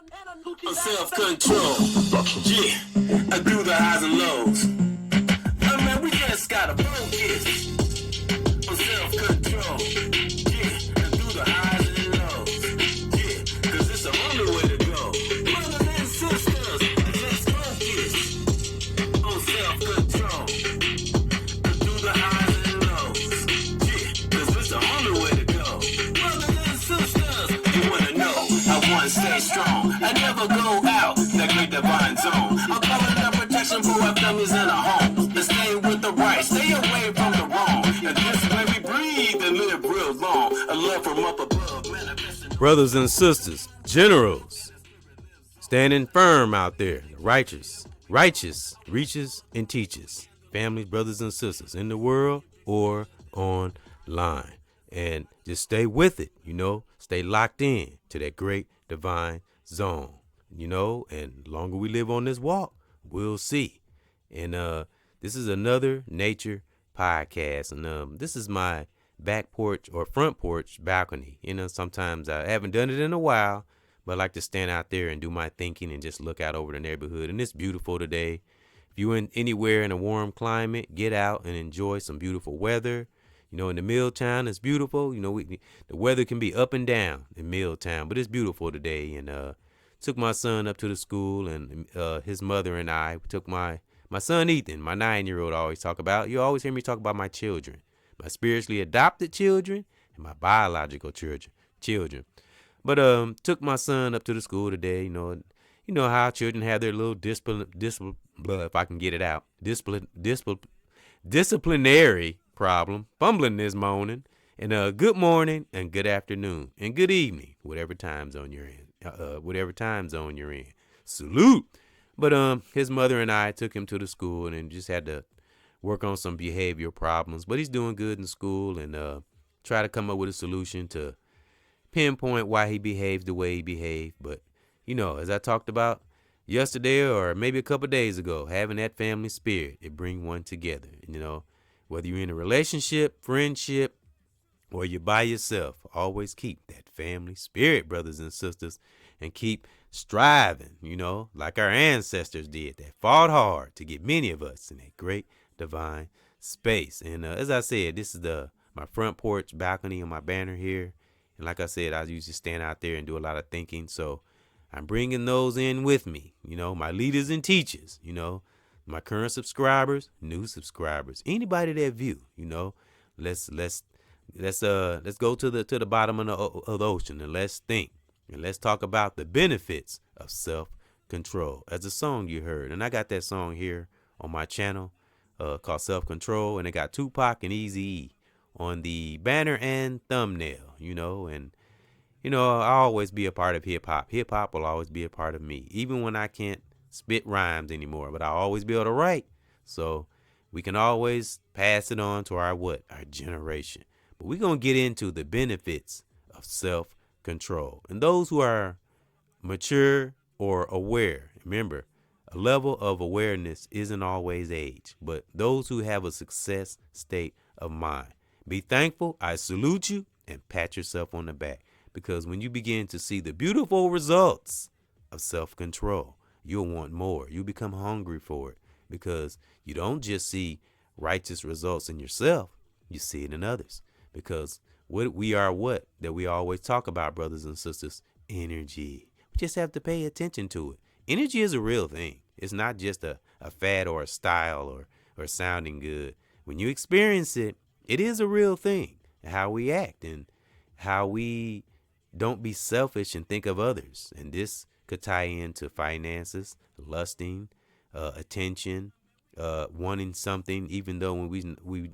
Self-control, yeah, I do the highs and lows. I mean, we just gotta focus on self-control, yeah, I do the highs and lows, yeah, cause it's the only way to go. Brothers and sisters, just focus on self-control, I do the highs and lows, yeah, cause it's the only way to go. Brothers and sisters, you wanna know how one stay strong, I never go out that great divine zone. I'm calling up protection for our families and our homes. And stay with the right, stay away from the wrong. And this way we breathe and live real long. A love from up above, manifesting. Brothers and sisters, generals, standing firm out there, righteous, reaches and teaches. Families, brothers and sisters, in the world or online. And just stay with it, stay locked in to that great divine zone. And the longer we live on this walk, we'll see. And this is another nature podcast. And this is my back porch or front porch balcony. Sometimes I haven't done it in a while, but I like to stand out there and do my thinking and just look out over the neighborhood. And it's beautiful today. If you're anywhere in a warm climate, get out and enjoy some beautiful weather. In the Milltown, it's beautiful. The weather can be up and down in Milltown, but it's beautiful today. And took my son up to the school, and his mother and I took my son Ethan, my 9-year-old. I always talk about. You always hear me talk about my children, my spiritually adopted children and my biological children. But took my son up to the school today. You know how children have their little if I can get it out, disciplinary problem, fumbling this morning. And good morning and good afternoon and good evening, whatever time zone you're in. Salute. But his mother and I took him to the school and just had to work on some behavioral problems. But he's doing good in school, and try to come up with a solution to pinpoint why he behaved the way he behaved. But, as I talked about yesterday or maybe a couple of days ago, having that family spirit, it bring one together. Whether you're in a relationship, friendship, or you're by yourself, always keep that family spirit, brothers and sisters, and keep striving, like our ancestors did, that fought hard to get many of us in that great divine space. And as I said, this is my front porch balcony on my banner here. And like I said, I usually stand out there and do a lot of thinking. So I'm bringing those in with me, my leaders and teachers, my current subscribers, new subscribers, anybody that view, let's go to the bottom of the ocean, and let's think, and let's talk about the benefits of self-control. As a song you heard, and I got that song here on my channel called Self-Control, and it got Tupac and Eazy-E on the banner and thumbnail, and I'll always be a part of hip-hop. Hip-hop will always be a part of me, even when I can't spit rhymes anymore, but I'll always be able to write. So we can always pass it on to our generation. But we're going to get into the benefits of self-control. And those who are mature or aware, remember, a level of awareness isn't always age, but those who have a success state of mind. Be thankful. I salute you, and pat yourself on the back. Because when you begin to see the beautiful results of self-control, you'll want more. You become hungry for it, because you don't just see righteous results in yourself, you see it in others. Because we are that we always talk about, brothers and sisters, energy. We just have to pay attention to it. Energy is a real thing. It's not just a fad or a style or sounding good. When you experience it, it is a real thing. How we act and how we don't be selfish and think of others. And this could tie into finances, lusting, attention, wanting something, even though when we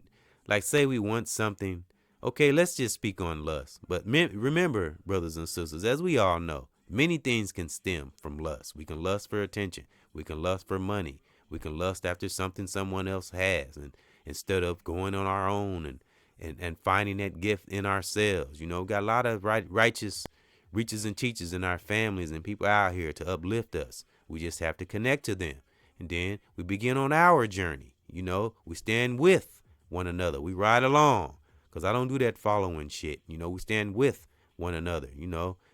like say we want something. Okay, let's just speak on lust. But remember, brothers and sisters, as we all know, many things can stem from lust. We can lust for attention. We can lust for money. We can lust after something someone else has, and instead of going on our own and finding that gift in ourselves. Got a lot of righteous reaches and teachers in our families and people out here to uplift us. We just have to connect to them. And then we begin on our journey. We stand with one another. We ride along. Because I don't do that following shit. We stand with one another.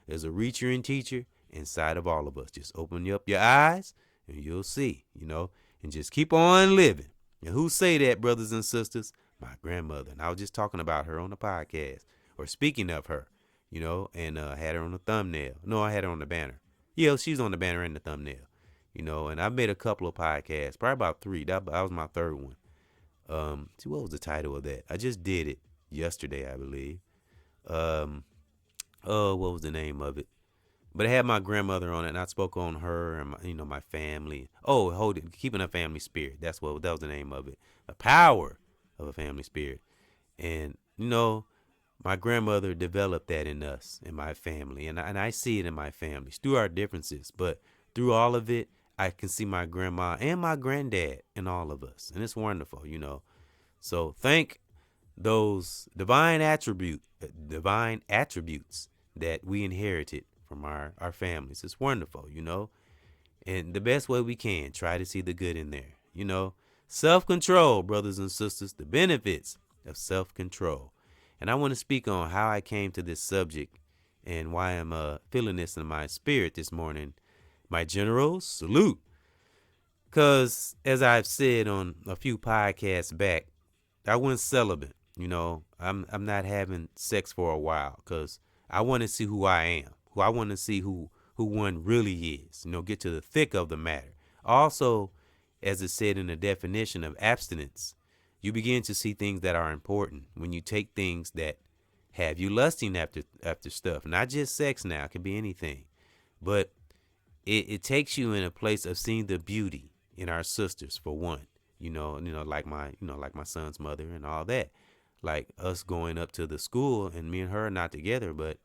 There's a reacher and teacher, inside of all of us. Just open up your eyes and you'll see, and just keep on living. And who say that, brothers and sisters? My grandmother. And I was just talking about her on the podcast, or speaking of her, and had her on the thumbnail. No, I had her on the banner. Yeah, she's on the banner and the thumbnail, and I made a couple of podcasts, probably about 3. That was my 3rd one. See, what was the title of that? I just did it yesterday, I believe. What was the name of it? But I had my grandmother on it, and I spoke on her and my family. Oh, hold it, keeping a family spirit. That was the name of it. The power of a family spirit, and my grandmother developed that in us, in my family, and I see it in my families through our differences, but through all of it, I can see my grandma and my granddad in all of us, and it's wonderful, So thank those divine attributes that we inherited from our families. It's wonderful, and the best way we can, try to see the good in there, Self-control, brothers and sisters, the benefits of self-control. And I want to speak on how I came to this subject and why I'm feeling this in my spirit this morning. My generals, salute. Because as I've said on a few podcasts back, I went celibate. I'm not having sex for a while because I want to see who I am. I want to see who one really is. Get to the thick of the matter. Also, as it said in the definition of abstinence, you begin to see things that are important when you take things that have you lusting after stuff. Not just sex now, it can be anything. But it takes you in a place of seeing the beauty in our sisters, for one. Like my son's mother and all that. Like us going up to the school, and me and her are not together, but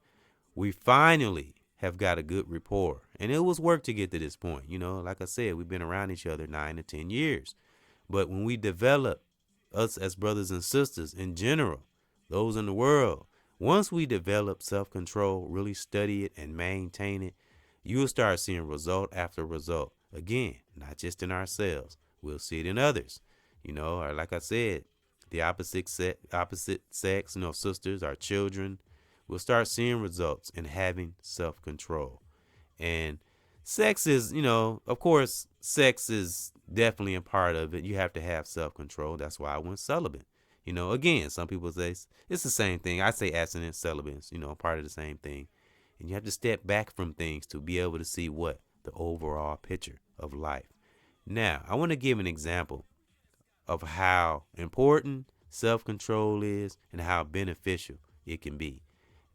we finally have got a good rapport. And it was work to get to this point. Like I said, we've been around each other 9 to 10 years. But when we develop, us as brothers and sisters in general, those in the world, once we develop self-control, really study it and maintain it, you'll start seeing result after result. Again, not just in ourselves. We'll see it in others. Or like I said, the opposite sex, sisters, our children, we'll start seeing results in having self-control. And sex is, of course, sex is definitely a part of it. You have to have self-control. That's why I went celibate. Again, some people say it's the same thing. I say abstinence, celibate, part of the same thing. And you have to step back from things to be able to see what the overall picture of life. Now, I want to give an example of how important self-control is and how beneficial it can be.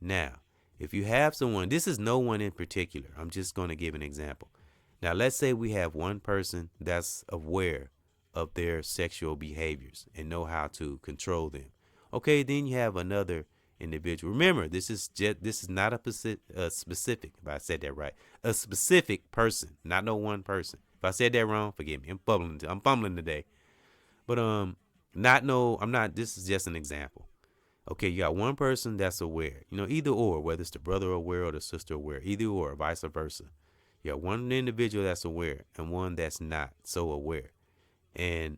Now, if you have someone, this is no one in particular. I'm just going to give an example. Now, let's say we have one person that's aware of their sexual behaviors and know how to control them. Okay, then you have another individual. Remember, this is not a specific, if I said that right, a specific person, not no one person. If I said that wrong, forgive me. I'm fumbling today. But this is just an example. Okay, you got one person that's aware, either or, whether it's the brother aware or the sister aware, either or, vice versa. You got one individual that's aware and one that's not so aware. And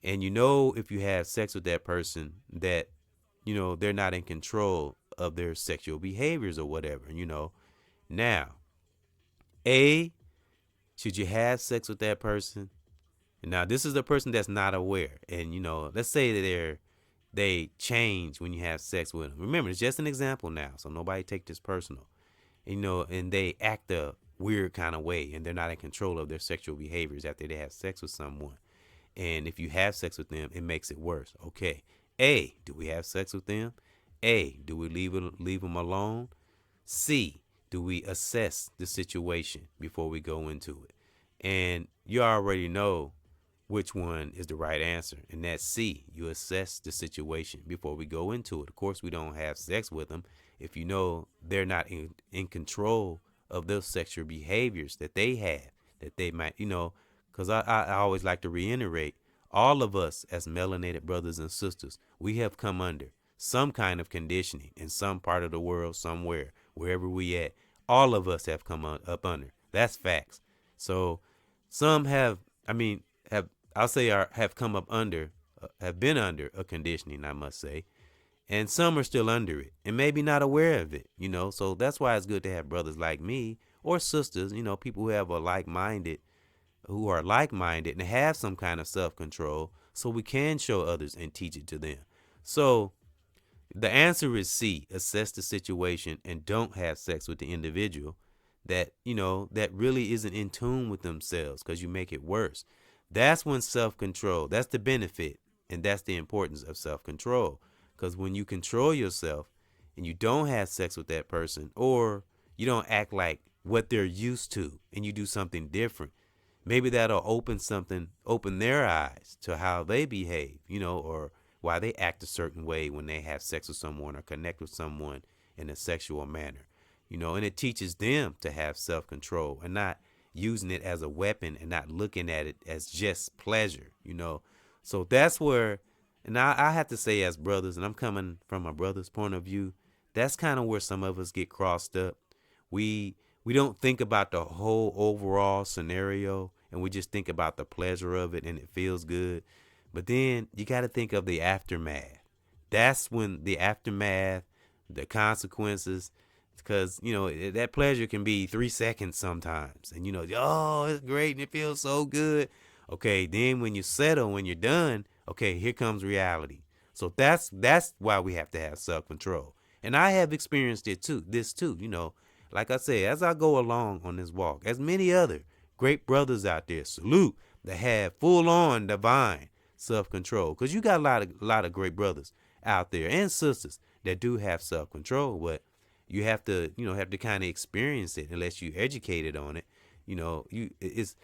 if you have sex with that person that, they're not in control of their sexual behaviors or whatever, Now, should you have sex with that person? Now, this is the person that's not aware. And, let's say that they change when you have sex with them. Remember, it's just an example now, so nobody take this personal. And they act a weird kind of way, and they're not in control of their sexual behaviors after they have sex with someone. And if you have sex with them, it makes it worse. Okay. Do we have sex with them? Do we leave them alone? C, do we assess the situation before we go into it? And you already know which one is the right answer. And that's C, you assess the situation before we go into it. Of course, we don't have sex with them if you know they're not in control of those sexual behaviors that they have, that they might, because I always like to reiterate, all of us as melanated brothers and sisters, we have come under some kind of conditioning in some part of the world, somewhere, wherever we at. All of us have come up under. That's facts. So some have come up under, have been under a conditioning, I must say. And some are still under it and maybe not aware of it, So that's why it's good to have brothers like me or sisters, people who are like-minded and have some kind of self-control, so we can show others and teach it to them. So the answer is C, assess the situation and don't have sex with the individual that really isn't in tune with themselves, because you make it worse. That's when self-control, that's the benefit, and that's the importance of self-control. Because when you control yourself and you don't have sex with that person, or you don't act like what they're used to and you do something different, maybe that'll open their eyes to how they behave, or why they act a certain way when they have sex with someone or connect with someone in a sexual manner. And it teaches them to have self-control and not using it as a weapon and not looking at it as just pleasure. So that's where, and I have to say, as brothers, and I'm coming from a brother's point of view, that's kind of where some of us get crossed up. We don't think about the whole overall scenario, and we just think about the pleasure of it and it feels good. But then you got to think of the aftermath. That's when the aftermath, the consequences, because that pleasure can be 3 seconds sometimes, and oh, it's great and it feels so good. Okay, then when you settle, when you're done, okay, here comes reality. So that's why we have to have self-control. And I have experienced this too. Like I said, as I go along on this walk, as many other great brothers out there, salute, that have full-on divine self-control, because you got a lot of great brothers out there and sisters that do have self-control, but you have to kind of experience it unless you educated on it. It's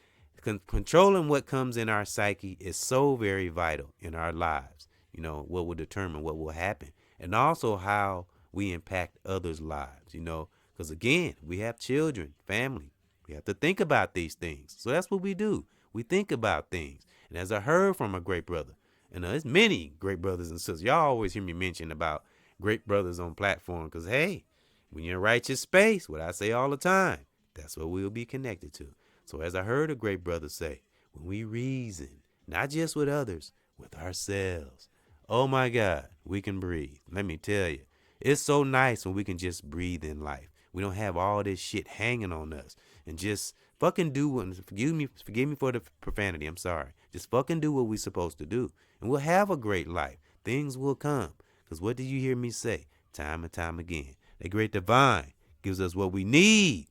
controlling what comes in our psyche is so very vital in our lives. What will determine what will happen, and also how we impact others' lives. Because again, we have children, family. We have to think about these things. So that's what we do. We think about things. And as I heard from a great brother, and there's many great brothers and sisters. Y'all always hear me mention about great brothers on platform, because hey, when you're in righteous space, what I say all the time, that's what we'll be connected to. So as I heard a great brother say, when we reason, not just with others, with ourselves, oh my God, we can breathe. Let me tell you, it's so nice when we can just breathe in life. We don't have all this shit hanging on us, and just fucking do what, forgive me for the profanity, I'm sorry. Just fucking do what we're supposed to do, and we'll have a great life. Things will come. Because what did you hear me say time and time again? The great divine gives us what we need,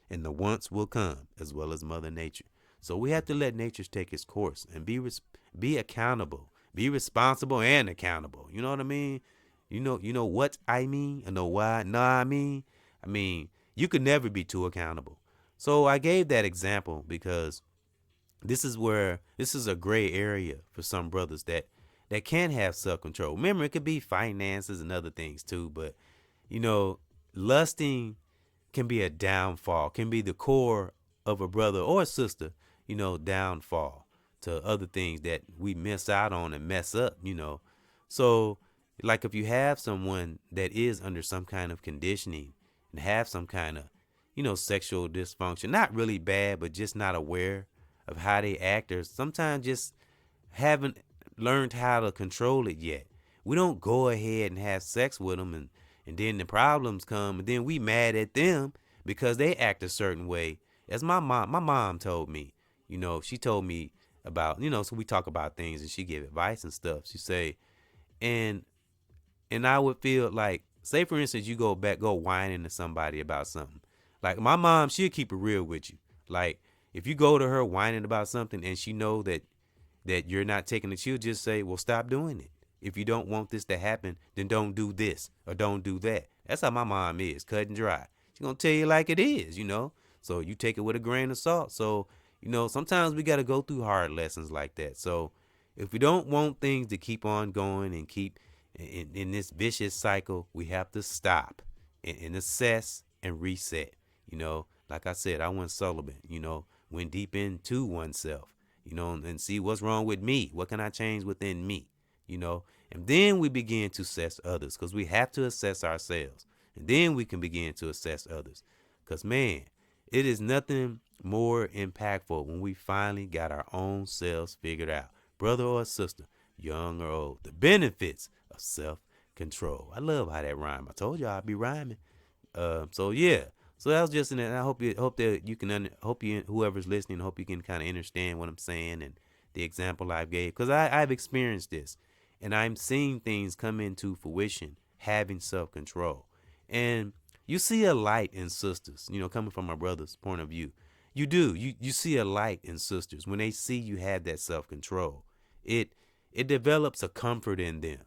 and the wants will come, as well as Mother Nature. So we have to let nature take its course and be accountable, be responsible and accountable. You know what I mean? You know what I mean? I know why. No, I mean, you could never be too accountable. So I gave that example because this is a gray area for some brothers that can have self-control. Remember, it could be finances and other things too, but lusting can be a downfall, can be the core of a brother or a sister, downfall to other things that we miss out on and mess up. So like if you have someone that is under some kind of conditioning and have some kind of, sexual dysfunction, not really bad, but just not aware of how they act, or sometimes just haven't learned how to control it yet. We don't go ahead and have sex with them, and then the problems come, and then we mad at them because they act a certain way. As my mom told me, she told me about, so we talk about things and she gave advice and stuff. She say, and I would feel like, say for instance, you go whining to somebody about something. Like my mom, she'll keep it real with you. Like if you go to her whining about something and she know that you're not taking it, she'll just say, well, stop doing it. If you don't want this to happen, then don't do this or don't do that. That's how my mom is, cut and dry. She's going to tell you like it is, So you take it with a grain of salt. So, sometimes we got to go through hard lessons like that. So if we don't want things to keep on going and keep in this vicious cycle, we have to stop and assess and reset. Like I said, I went Sullivan, went deep into oneself, and see what's wrong with me. What can I change within me? And then we begin to assess others, because we have to assess ourselves. And then we can begin to assess others. Because, man, it is nothing more impactful when we finally got our own selves figured out. Brother or sister, young or old, the benefits of self-control. I love how that rhyme. I told you I'd be rhyming. So, yeah. So that was just an. I hope that you can hope you whoever's listening, hope you can kind of understand what I'm saying and the example I've gave, because I've experienced this, and I'm seeing things come into fruition, having self control, and you see a light in sisters. Coming from my brother's point of view, you do. You see a light in sisters when they see you have that self control. It it develops a comfort in them.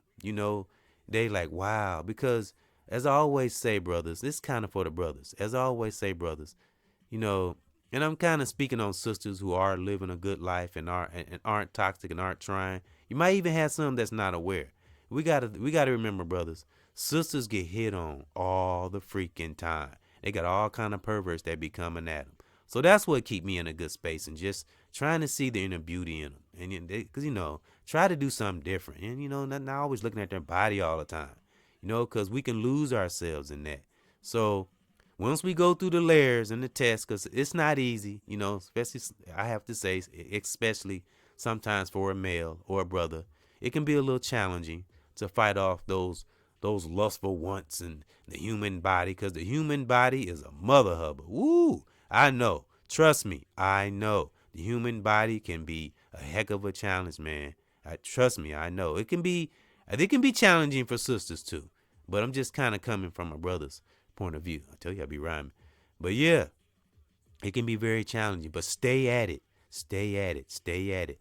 They like, wow, because as I always say, brothers, this kind of for the brothers. As I always say, brothers, you know, and I'm kind of speaking on sisters who are living a good life and aren't toxic and aren't trying. You might even have some that's not aware. We gotta remember, brothers, sisters get hit on all the freaking time. They got all kind of perverts that be coming at them. So that's what keep me in a good space and just trying to see the inner beauty in them. And because try to do something different. And not always looking at their body all the time. Because we can lose ourselves in that. So once we go through the layers and the tests, because it's not easy, especially, I have to say, especially sometimes for a male or a brother, it can be a little challenging to fight off those lustful wants and the human body, because the human body is a mother hubber. Woo! I know. Trust me, I know. The human body can be a heck of a challenge, man. Trust me, I know. It can be challenging for sisters too. But I'm just kind of coming from a brother's point of view. I tell you, I be rhyming. But yeah, it can be very challenging. But stay at it. Stay at it. Stay at it.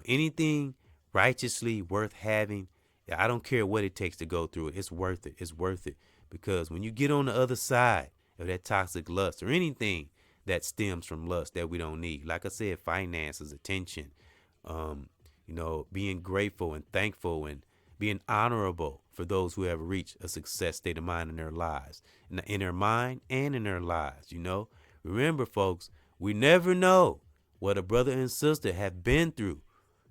Anything righteously worth having, I don't care what it takes to go through it. It's worth it. It's worth it. Because when you get on the other side of that toxic lust or anything that stems from lust that we don't need, like I said, finances, attention, being grateful and thankful and being honorable for those who have reached a success state of mind in their lives, in their mind and in their lives. Remember, folks, we never know what a brother and sister have been through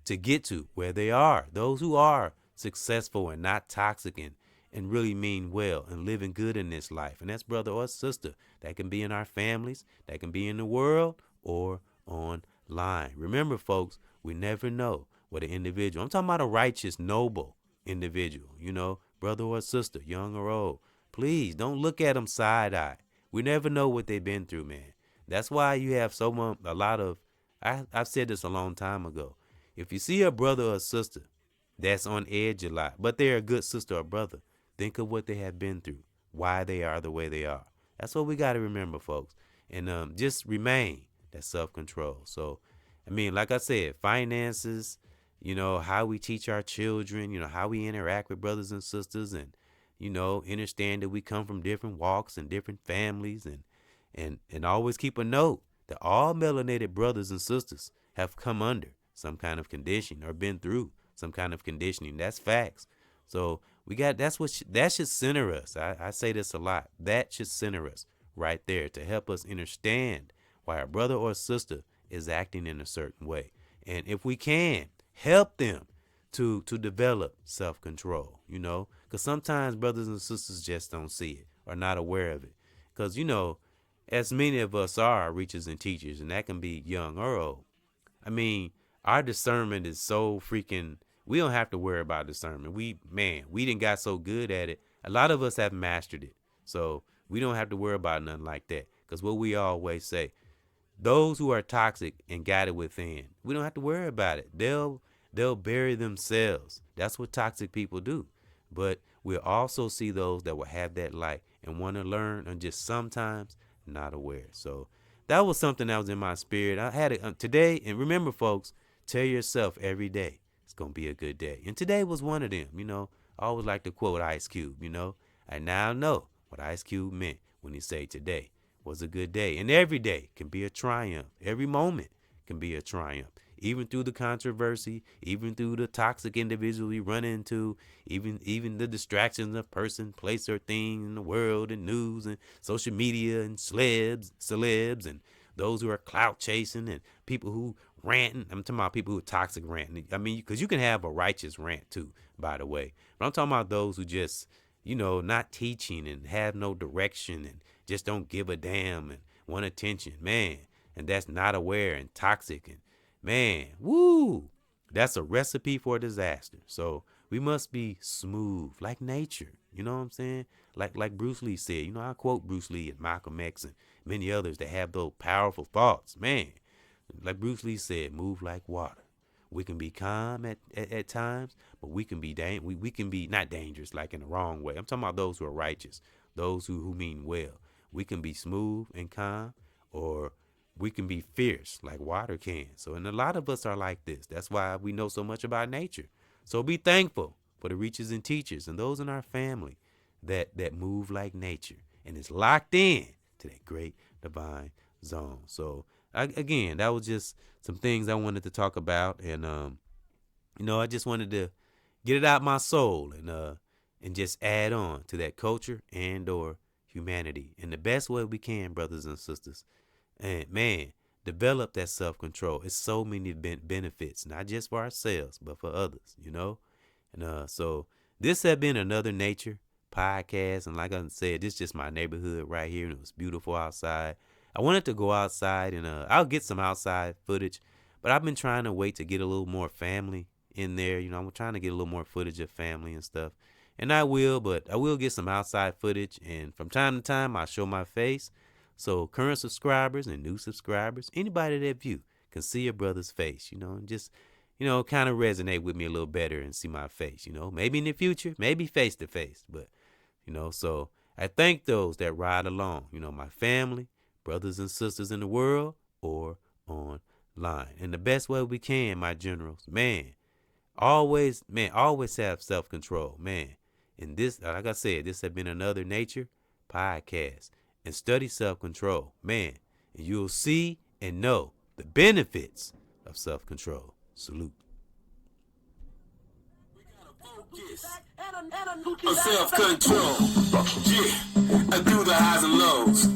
to get to where they are. Those who are successful and not toxic and really mean well and living good in this life. And that's brother or sister. That can be in our families, that can be in the world or online. Remember, folks, we never know what an individual, I'm talking about a righteous, noble individual, brother or sister, young or old. Please don't look at them side eye. We never know what they've been through, man. That's why you have a lot of, I've said this a long time ago. If you see a brother or sister that's on edge a lot, but they're a good sister or brother, think of what they have been through, why they are the way they are. That's what we got to remember, folks. And just remain that self-control. So, like I said, finances, how we teach our children, how we interact with brothers and sisters, and, understand that we come from different walks and different families, and always keep a note that all melanated brothers and sisters have come under some kind of condition or been through some kind of conditioning. That's facts. So that should center us. I say this a lot. That should center us right there to help us understand why a brother or sister is acting in a certain way. And if we can, help them to develop self-control, because sometimes brothers and sisters just don't see it or not aware of it. Because, as many of us are reachers and teachers, and that can be young or old, our discernment is so freaking, we don't have to worry about discernment. We done got so good at it. A lot of us have mastered it. So we don't have to worry about nothing like that. Because what we always say, those who are toxic and got it within, we don't have to worry about it. They'll bury themselves. That's what toxic people do. But we'll also see those that will have that light and want to learn and just sometimes not aware. So that was something that was in my spirit. I had it today. And remember, folks, tell yourself every day it's going to be a good day. And today was one of them. I always like to quote Ice Cube, I now know what Ice Cube meant when he said today was a good day. And every day can be a triumph. Every moment can be a triumph. Even through the controversy, even through the toxic individual you run into, even the distractions of person, place, or thing in the world and news and social media and celebs and those who are clout chasing and people who ranting. I'm talking about people who are toxic ranting. Because you can have a righteous rant too, by the way. But I'm talking about those who just, not teaching and have no direction and just don't give a damn and want attention, man. And that's not aware and toxic and, man, woo, that's a recipe for disaster. So We must be smooth, like nature. You know what I'm saying? Like Bruce Lee said. You know, I quote Bruce Lee and Malcolm X and many others that have those powerful thoughts. Man, like Bruce Lee said, move like water. We can be calm at times, but we can be we can be not dangerous, like in the wrong way. I'm talking about those who are righteous, those who mean well. We can be smooth and calm, or we can be fierce like water can. So, and a lot of us are like this. That's why we know so much about nature. So be thankful for the reachers and teachers and those in our family that move like nature and is locked in to that great divine zone. So again, that was just some things I wanted to talk about, and I just wanted to get it out my soul and just add on to that culture and or humanity in the best way we can, brothers and sisters. And man, develop that self-control. It's so many benefits, not just for ourselves, but for others, And so this has been another nature podcast. And like I said, this is just my neighborhood right here. And it was beautiful outside. I wanted to go outside and I'll get some outside footage, but I've been trying to wait to get a little more family in there. I'm trying to get a little more footage of family and stuff. And I will get some outside footage. And from time to time, I'll show my face. So current subscribers and new subscribers, anybody that view can see your brother's face, and just, kind of resonate with me a little better and see my face, maybe in the future, maybe face to face. But, so I thank those that ride along, my family, brothers and sisters in the world or online. And the best way we can, my generals, always have self-control, And this, like I said, this has been another Nature podcast. And study self-control, and you'll see and know the benefits of self-control. Salute. On self-control, yeah, and through the highs and lows.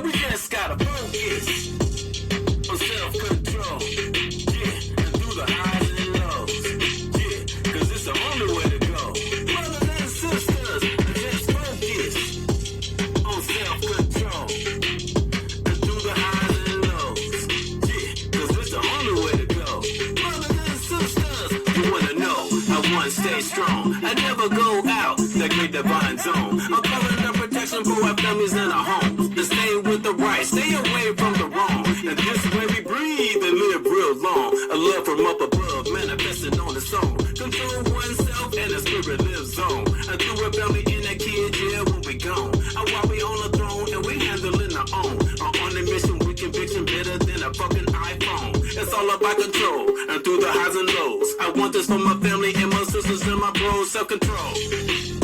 We just gotta focus on self-control, yeah, and through the highs and lows, yeah, 'cause it's the only way to go. Brothers and sisters, just focus on self-control, and through the highs and lows, yeah, 'cause it's the only way to go. Brothers and sisters, you wanna know I want to stay strong. I never go out the great divine zone. I'm calling the protection for our families and our homes. To stay with the right, stay away from the wrong. And this way we breathe and live real long. A love from up above, manifesting on its own. Control oneself and the spirit lives on. And through a family and a kid, yeah, when we gone. And while we on the throne and we handling our own. I'm on a mission with conviction better than a fucking iPhone. It's all about control and through the highs and lows. I want this for my family and my sisters and my bros. Self-control.